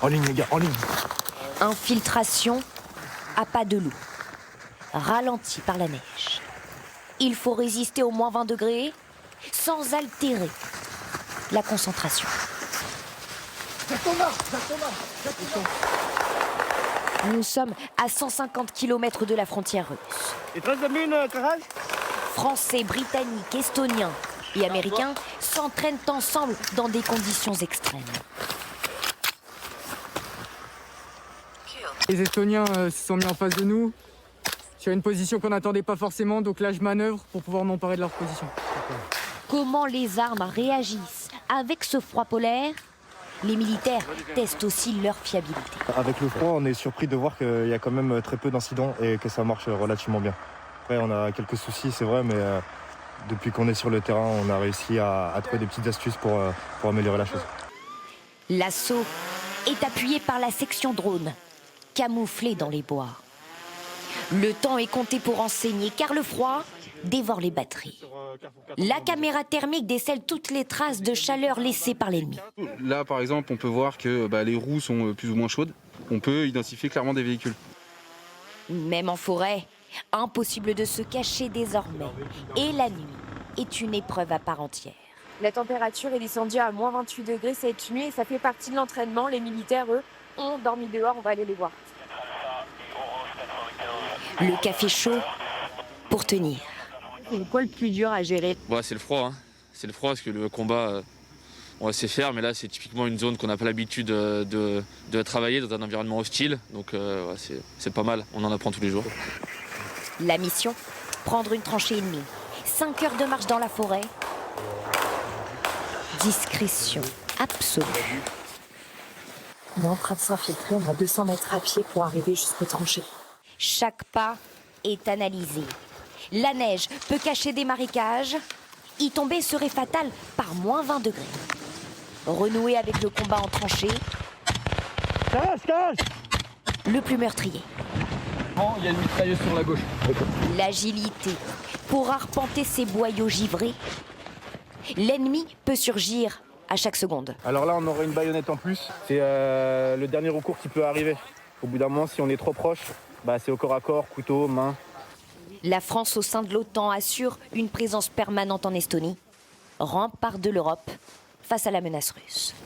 En ligne, les gars, en ligne. Infiltration à pas de loup, ralenti par la neige. Il faut résister aux moins 20 degrés sans altérer la concentration. Nous sommes à 150 km de la frontière russe. Français, Britanniques, Estoniens et Américains s'entraînent ensemble dans des conditions extrêmes. Les Estoniens se sont mis en face de nous sur une position qu'on n'attendait pas forcément, donc là je manœuvre pour pouvoir m'emparer de leur position. Comment les armes réagissent avec ce froid polaire? Les militaires testent aussi leur fiabilité. Avec le froid, on est surpris de voir qu'il y a quand même très peu d'incidents et que ça marche relativement bien. Après, on a quelques soucis, c'est vrai, mais depuis qu'on est sur le terrain, on a réussi à trouver des petites astuces pour améliorer la chose. L'assaut est appuyé par la section drone, camouflée dans les bois. Le temps est compté pour enseigner, car le froid dévore les batteries. La caméra thermique décèle toutes les traces de chaleur laissées par l'ennemi. Là, par exemple, on peut voir que les roues sont plus ou moins chaudes. On peut identifier clairement des véhicules. Même en forêt, impossible de se cacher désormais. Et la nuit est une épreuve à part entière. La température est descendue à moins 28 degrés cette nuit et ça fait partie de l'entraînement. Les militaires, eux, ont dormi dehors, on va aller les voir. Le café chaud pour tenir. C'est quoi le plus dur à gérer? C'est le froid. C'est le froid parce que le combat, on va se faire, mais là c'est typiquement une zone qu'on n'a pas l'habitude de travailler dans un environnement hostile. Donc c'est pas mal, on en apprend tous les jours. La mission, prendre une tranchée ennemie. 5 heures de marche dans la forêt. Discrétion absolue. On est en train de s'infiltrer, on a 200 mètres à pied pour arriver jusqu'aux tranchées. Chaque pas est analysé. La neige peut cacher des marécages. Y tomber serait fatal par moins 20 degrés. Renouer avec le combat en tranchée. Le plus meurtrier. Il y a une mitrailleuse sur la gauche. L'agilité pour arpenter ces boyaux givrés. L'ennemi peut surgir à chaque seconde. Alors là, on aurait une baïonnette en plus. C'est le dernier recours qui peut arriver. Au bout d'un moment, si on est trop proche, c'est au corps à corps, couteau, main. La France au sein de l'OTAN assure une présence permanente en Estonie, rempart de l'Europe face à la menace russe.